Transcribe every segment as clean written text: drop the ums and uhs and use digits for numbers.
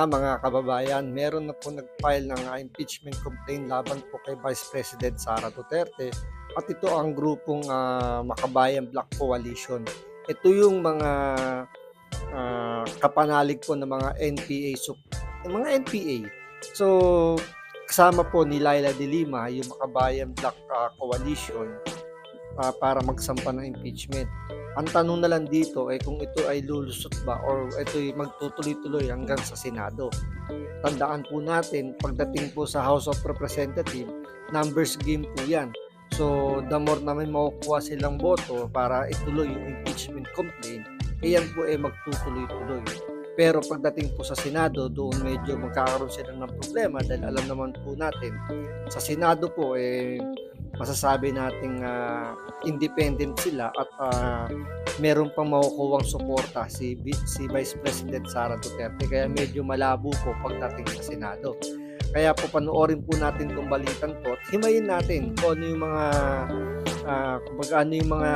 Mga kababayan, meron na po nag-file ng impeachment complaint laban po kay Vice President Sara Duterte at ito ang grupong Makabayan Black Coalition. Ito yung mga kapanalig po ng mga NPA. So, kasama po ni Leila de Lima, yung Makabayan Black Coalition para magsampa ng impeachment. Ang tanong na lang dito ay kung ito ay lulusot ba or ito ay magtutuloy-tuloy hanggang sa Senado. Tandaan po natin, pagdating po sa House of Representatives, numbers game po yan. So, the more naman makukuha silang boto para ituloy yung impeachment complaint, yan po ay magtutuloy-tuloy. Pero pagdating po sa Senado, doon medyo magkakaroon sila ng problema dahil alam naman po natin, sa Senado po masasabi nating independent sila at meron pang makukuhang suporta si Vice President Sara Duterte, kaya medyo malabo po pagdating sa Senado. Kaya po panoorin po natin itong balitan po at himayin natin kung ano yung mga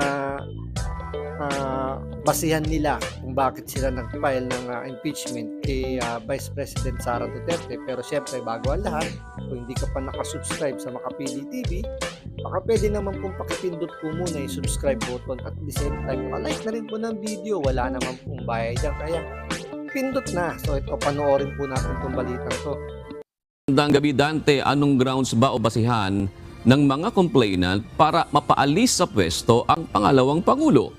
basihan nila kung bakit sila nag-file ng impeachment kay Vice President Sara Duterte. Pero syempre, bago ang lahat, kung hindi ka pa nakasubscribe sa Makapili TV, baka pwede naman pong pakipindot po muna yung subscribe button at the same time, like na rin po ng video. Wala naman pong bayad dyan, kaya pindot na. So ito, panoorin po natin itong balitan to. Magandang gabi, Dante. Anong grounds ba o basihan ng mga complainant para mapaalis sa pwesto ang pangalawang Pangulo?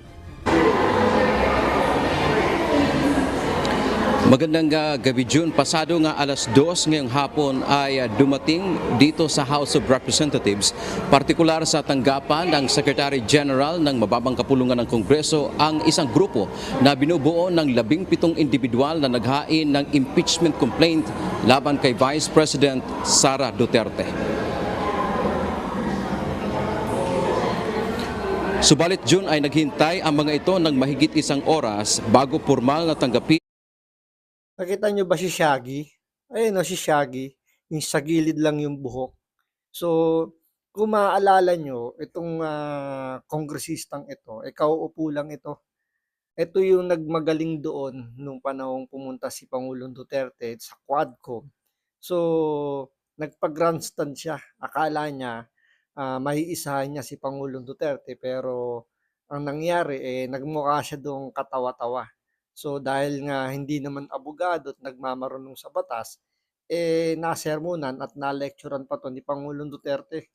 Magandang gabi, June. Pasado nga alas 2 ngayong hapon ay dumating dito sa House of Representatives, partikular sa tanggapan ng Secretary General ng Mababang Kapulungan ng Kongreso, ang isang grupo na binubuo ng 17 individual na naghain ng impeachment complaint laban kay Vice President Sara Duterte. Subalit, June, ay naghintay ang mga ito ng mahigit isang oras bago formal na tanggapin. Nakita nyo ba si Shaggy? Ayun si Shaggy. Yung sa gilid lang yung buhok. So, kung maaalala nyo, itong kongresistang ito, kauupo lang ito. Ito yung nagmagaling doon nung panahong pumunta si Pangulong Duterte sa Quadcom. So, nagpa-grandstand siya. Akala niya, maiisahan niya si Pangulong Duterte, pero ang nangyari, nagmukha siya doong katawa-tawa. So dahil nga hindi naman abogado at nagmamarunong sa batas, nasermonan at na-lecturean pa to ni Pangulong Duterte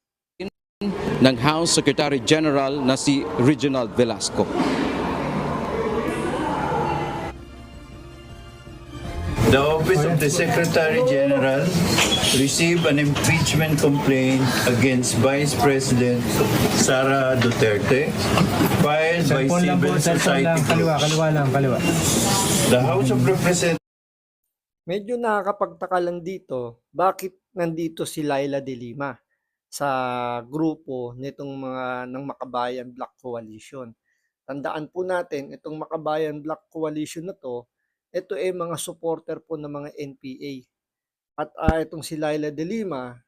ng House Secretary General na si Reginald Velasco. The Office of the Secretary General received an impeachment complaint against Vice President Sara Duterte filed by civil society groups. Kaliwa. The House of Representatives. Medyo nakakapagtaka lang dito, bakit nandito si Leila de Lima sa grupo nitong ng Makabayan Black Coalition. Tandaan po natin, itong Makabayan Black Coalition na to, ito ay mga supporter po ng mga NPA. At itong si Leila de Lima,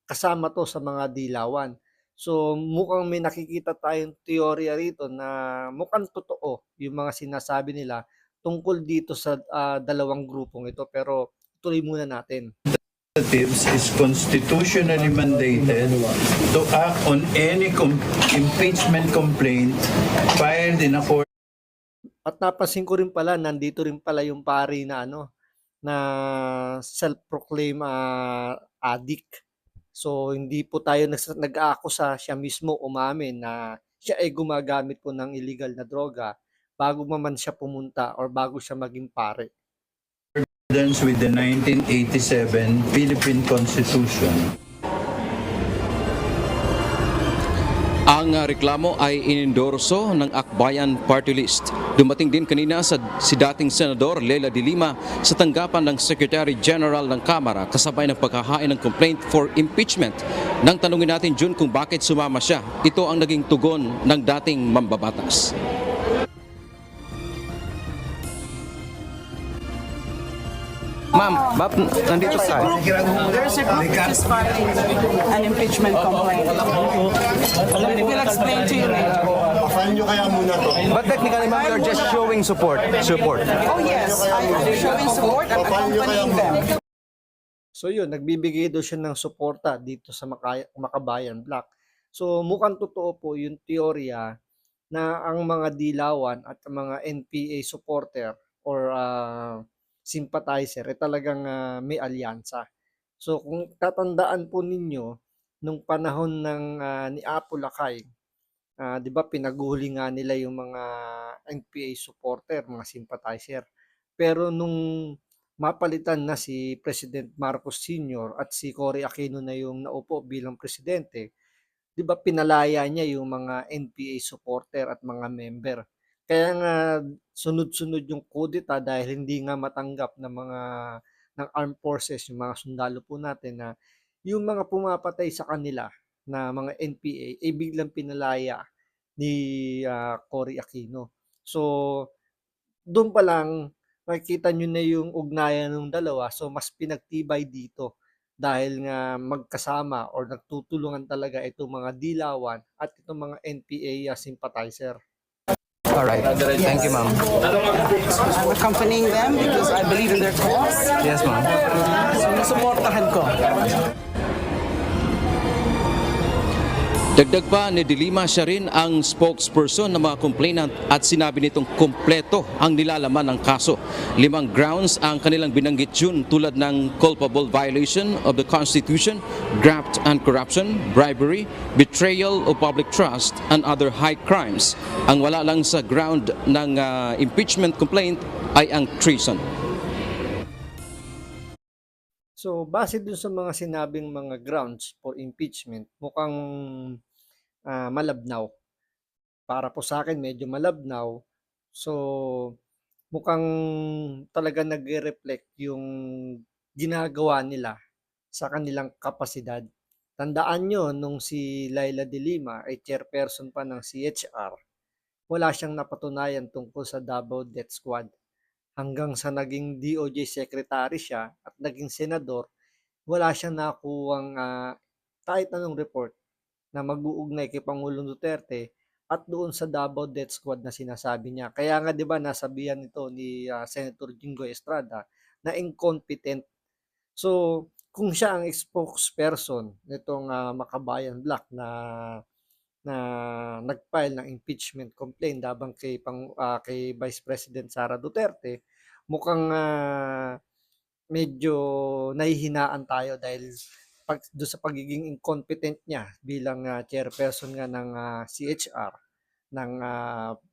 kasama to sa mga dilawan. So mukhang may nakikita tayong teorya rito na mukhang totoo yung mga sinasabi nila tungkol dito sa dalawang grupong ito. Pero tuloy muna natin. Is constitutionally mandated to act on any impeachment complaint filed in accordance. At napansin ko rin pala, nandito rin pala yung pari na na self-proclaim addict. So hindi po tayo nag-aakusa, siya mismo umamin na siya ay gumagamit po ng illegal na droga bago man siya pumunta or bago siya maging pare. With the 1987 Philippine Constitution. Ang reklamo ay inendorso ng Akbayan Party List. Dumating din kanina si dating Senador Leila de Lima sa tanggapan ng Secretary General ng Kamara kasabay ng paghahain ng complaint for impeachment. Nang tanungin natin, June, kung bakit sumama siya, ito ang naging tugon ng dating mambabatas. Ma'am, nandito tayo. There's a group that is filing an impeachment complaint. We'll explain to you later. Paano nyo kaya muna to? But technically, ma'am, you're just showing support. Support. Oh yes, I'm showing support. I'm Paano nyo kaya accompanying them. So yun, nagbibigay daw siya ng suporta dito sa Makabayan Black. So mukhang totoo po yung teorya na ang mga dilawan at ang mga NPA supporter or sympathizer ay talagang may alyansa. So kung tatandaan po ninyo, nung panahon ng ni Apo Lakay, 'di ba pinaghuli nga nila yung mga NPA supporter, mga sympathizer. Pero nung mapalitan na si President Marcos Sr. at si Cory Aquino na yung naupo bilang presidente, 'di ba pinalaya niya yung mga NPA supporter at mga member. Kaya nga sunod-sunod yung kudeta dahil hindi nga matanggap ng armed forces, yung mga sundalo po natin na yung mga pumapatay sa kanila na mga NPA ay biglang pinalaya ni Cory Aquino. So doon pa lang makikita nyo na yung ugnayan ng dalawa. So mas pinagtibay dito dahil nga magkasama or nagtutulungan talaga itong mga dilawan at itong mga NPA sympathizer. Alright. Thank you, ma'am. I'm accompanying them because I believe in their cause. Yes, ma'am. Sinusuportahan ko. Dagdag pa ni De Lima, siya rin ang spokesperson ng mga complainant at sinabi nitong kompleto ang nilalaman ng kaso. 5 grounds ang kanilang binanggit June tulad ng culpable violation of the Constitution, graft and corruption, bribery, betrayal of public trust, and other high crimes. Ang wala lang sa ground ng impeachment complaint ay ang treason. So base dun sa mga sinabing mga grounds for impeachment, mukhang malabnaw. Para po sa akin medyo malabnaw. So mukhang talaga nagre-reflect yung ginagawa nila sa kanilang kapasidad. Tandaan nyo, nung si Laila de Lima ay chairperson pa ng CHR, wala siyang napatunayan tungkol sa Davao Death Squad. Hanggang sa naging DOJ secretary siya at naging senador, wala siyang nakuhang kahit anong report na mag-uugnay kay Pangulong Duterte at doon sa Davao Death Squad na sinasabi niya. Kaya nga 'di ba nasabihan ito ni Senator Jinggoy Estrada na incompetent. So kung siya ang spokesperson nitong Makabayan Black na nag-file ng impeachment complaint labang kay Vice President Sara Duterte, mukhang medyo nahihinaan tayo dahil do sa pagiging incompetent niya bilang chairperson nga ng CHR, ng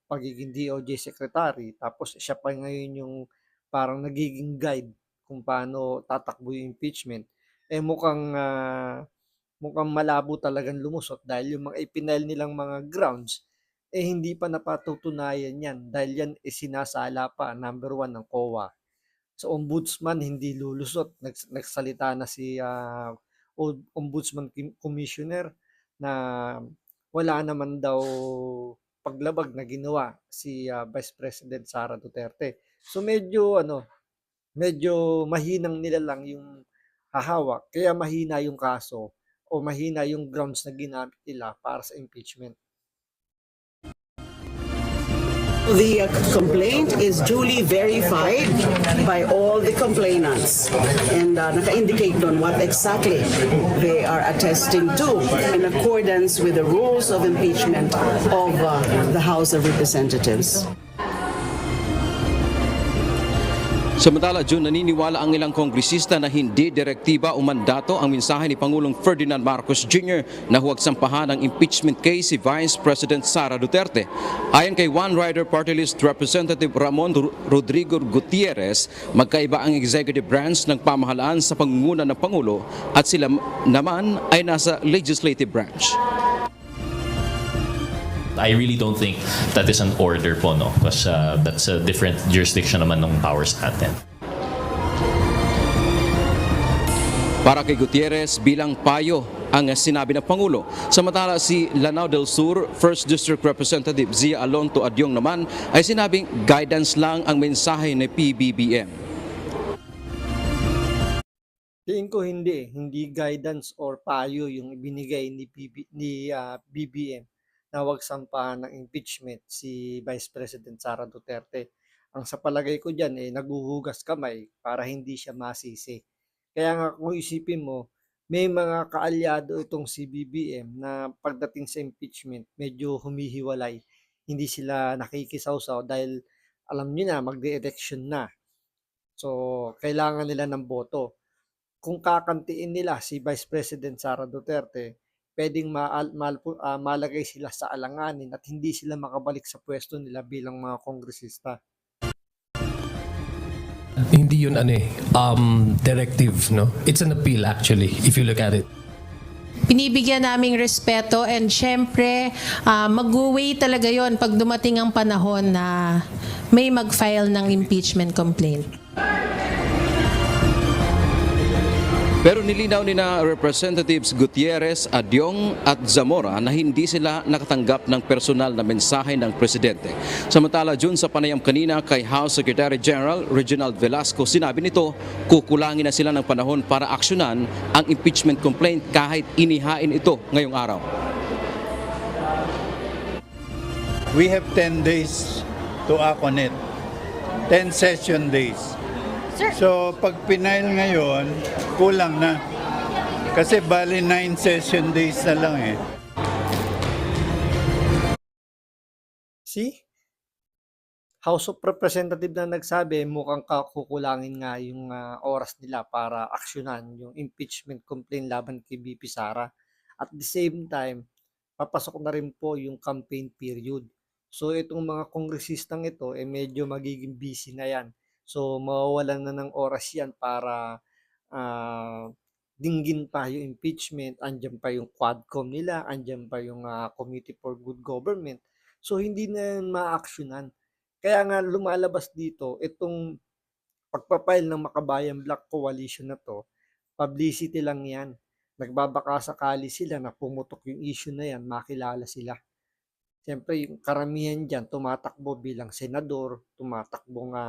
pagiging DOJ secretary, tapos siya pa ngayon yung parang nagiging guide kung paano tatakbo yung impeachment. Mukhang malabo talagang lumusot dahil yung mga ipinail nilang mga grounds hindi pa napatutunayan yan dahil yan sinasala pa, number 1 ng COA. So ombudsman hindi lulusot. Nagsalita na si Ombudsman Commissioner na wala naman daw paglabag na ginawa si Vice President Sara Duterte. So medyo mahinang nila lang yung hahawak, kaya mahina yung kaso o mahina yung grounds na ginamit nila para sa impeachment. The complaint is duly verified by all the complainants and naka-indicate on what exactly they are attesting to in accordance with the rules of impeachment of the House of Representatives. Samantala, June, naniniwala ang ilang kongresista na hindi direktiba o mandato ang mensahe ni Pangulong Ferdinand Marcos Jr. na huwag sampahan ng impeachment case si Vice President Sara Duterte. Ayon kay One Rider Party List Representative Ramon Rodrigo Gutierrez, magkaiba ang executive branch ng pamahalaan sa pangunguna ng Pangulo at sila naman ay nasa legislative branch. I really don't think that is an order po, no? Because that's a different jurisdiction naman ng powers natin. Para kay Gutierrez, bilang payo ang sinabi ng Pangulo. Samantala si Lanao del Sur, 1st District Representative Zia Alonto Adyong naman ay sinabing guidance lang ang mensahe ni PBBM. Tingin ko hindi guidance or payo yung ibinigay ni BBM. na huwag sampahan ng impeachment si Vice President Sara Duterte. Ang sa palagay ko diyan, naghuhugas kamay para hindi siya masisi. Kaya nga kung isipin mo, may mga kaalyado itong si BBM na pagdating sa impeachment, medyo humihiwalay. Hindi sila nakikisawsaw dahil alam niyo na, magde-election na. So, kailangan nila ng boto. Kung kakantiin nila si Vice President Sara Duterte, pwedeng malagay sila sa alanganin at hindi sila makabalik sa pwesto nila bilang mga kongresista. Hindi yun directive, no? It's an appeal actually, if you look at it. Binibigyan naming respeto and syempre mag-wait talaga yon pag dumating ang panahon na may mag-file ng impeachment complaint. Pero nilinaw ni na Representatives Gutierrez, Adyong at Zamora na hindi sila nakatanggap ng personal na mensahe ng Presidente. Samantala, June, sa panayam kanina kay House Secretary General Reginald Velasco, sinabi nito kukulangin na sila ng panahon para aksyonan ang impeachment complaint kahit inihain ito ngayong araw. We have 10 days to act on it. 10 session days. So pag pinail ngayon, kulang na. Kasi bali 9 session days na lang eh. See? House of Representatives na nagsabi, mukhang kukulangin nga yung oras nila para aksyonan yung impeachment complaint laban kay BP Sara. At the same time, papasok na rin po yung campaign period. So itong mga kongresistang ito, medyo magiging busy na yan. So mawawalan na ng oras yan para dinggin pa yung impeachment, andyan pa yung Quadcom nila, andyan pa yung Committee for Good Government. So hindi na ma-actionan. Kaya nga lumalabas dito, itong pagpapile ng Makabayan Black Coalition na to, publicity lang yan. Nagbabaka sakali sila na pumutok yung issue na yan, makilala sila. Siyempre, yung karamihan dyan, tumatakbo bilang senador, tumatakbo nga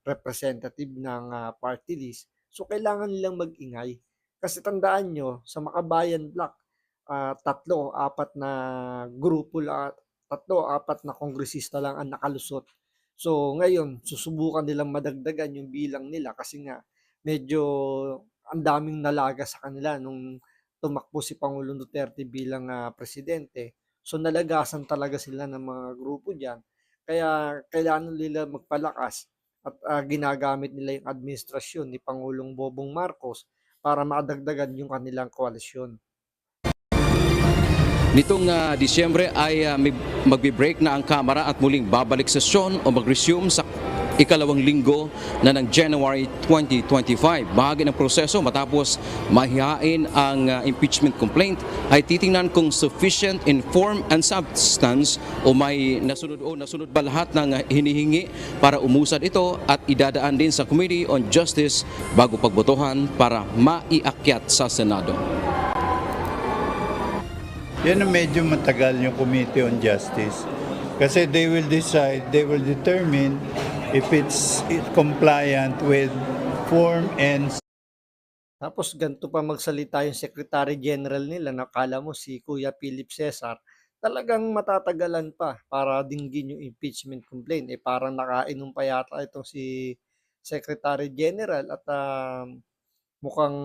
representative ng party list. So, kailangan nilang mag-ingay. Kasi tandaan nyo, sa Makabayan Black, 3-4 na grupo lang, 3-4 na kongresista lang ang nakalusot. So, ngayon, susubukan nilang madagdagan yung bilang nila kasi nga, medyo ang daming nalaga sa kanila nung tumakbo si Pangulong Duterte bilang presidente. So, nalagasan talaga sila ng mga grupo dyan. Kaya kailangan nila magpalakas at ginagamit nila yung administrasyon ni Pangulong Bobong Marcos para madagdagan yung kanilang koalisyon. Nitong Disyembre ay magbe-break na ang Kamara at muling babalik sesyon o mag-resume sa ikalawang linggo na ng January 2025. Bahagi ng proseso matapos mahihain ang impeachment complaint ay titingnan kung sufficient in form and substance o may nasunod ba lahat ng hinihingi para umusad ito at idadaan din sa Committee on Justice bago pagbotohan para maiakyat sa Senado. Yan ang medyo matagal yung Committee on Justice. Kasi they will determine if it's compliant with form and... Tapos ganito pa magsalita yung Secretary General nila, nakala mo si Kuya Philip Cesar, talagang matatagalan pa para dinggin yung impeachment complaint. Parang nakainom pa yata itong si Secretary General at mukhang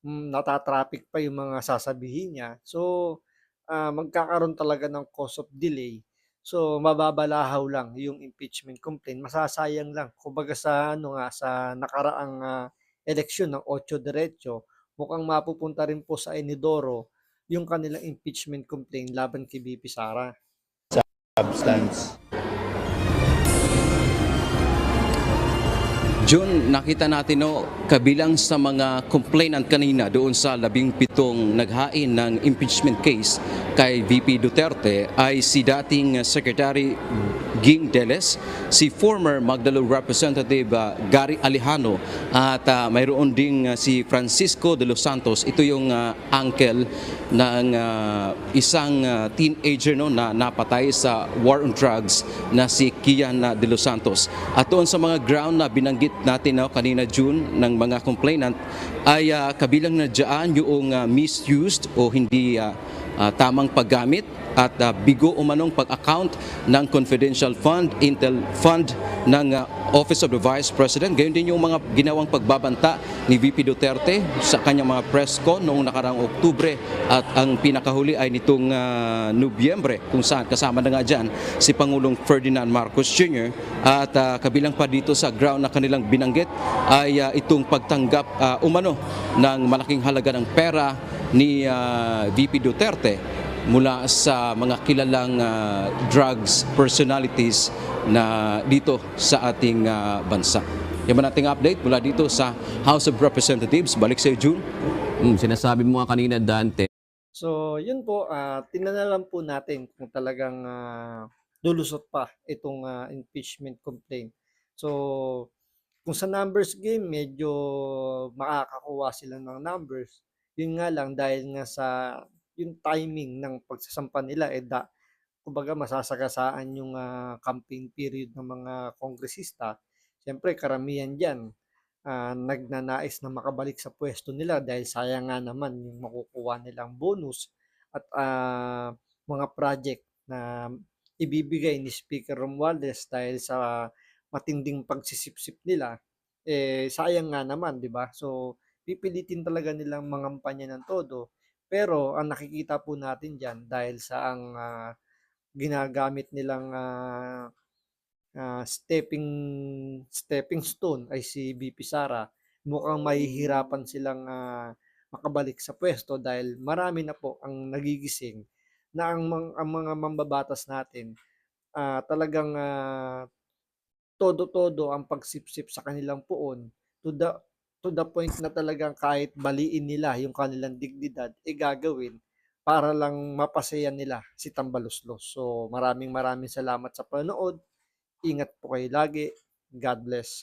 natatraffic pa yung mga sasabihin niya. So, magkakaroon talaga ng cause of delay. So, mababalahaw lang yung impeachment complaint. Masasayang lang. Kumbaga sa, sa nakaraang eleksyon ng 8 Diretso, mukhang mapupunta rin po sa Inidoro yung kanilang impeachment complaint laban kay BP Sara. substance. June, nakita natin kabilang sa mga complainant kanina doon sa 17 naghain ng impeachment case kay VP Duterte ay si dating Secretary Ging Deles, si former Magdalo Representative Gary Alejano at mayroon ding si Francisco de los Santos. Ito yung uncle ng isang teenager na napatay sa war on drugs na si Kian de los Santos. At doon sa mga ground na binanggit natin kanina June ng mga complainant ay kabilang na dyan yung misused o hindi tamang paggamit at bigo umanong pag-account ng confidential fund, Intel Fund ng Office of the Vice President. Gayon din yung mga ginawang pagbabanta ni VP Duterte sa kanyang mga press con noong nakarang Oktubre at ang pinakahuli ay nitong Nobyembre kung saan kasama na nga dyan si Pangulong Ferdinand Marcos Jr. at kabilang pa dito sa ground na kanilang binanggit ay itong pagtanggap umano ng malaking halaga ng pera ni VP Duterte mula sa mga kilalang drugs personalities na dito sa ating bansa. Yan man ating update mula dito sa House of Representatives. Balik sa iyo, June. Sinasabi mo nga kanina, Dante, So, yun po, tingnan na lang po natin kung talagang lulusot pa itong impeachment complaint. So, kung sa numbers game, medyo makakakuha sila ng numbers. Yun nga lang, dahil nga sa yung timing ng pagsasampa nila, kumbaga masasagasaan yung campaign period ng mga kongresista. Siyempre, karamihan dyan, nagnanais na makabalik sa pwesto nila dahil sayang nga naman yung makukuha nilang bonus at mga project na ibibigay ni Speaker Romualdez dahil sa matinding pagsisipsip nila, sayang nga naman, di ba? So, pipilitin talaga nilang mangampanya ng todo. Pero ang nakikita po natin diyan dahil sa ang ginagamit nilang stepping stone ay si VP Sara, mukhang mahihirapan silang makabalik sa pwesto dahil marami na po ang nagigising na ang mga mambabatas natin talagang todo-todo ang pagsipsip sa kanilang puon to the point na talagang kahit baliin nila yung kanilang dignidad, gagawin para lang mapasaya nila si Tambaluslos. So maraming salamat sa panonood. Ingat po kayo lagi. God bless.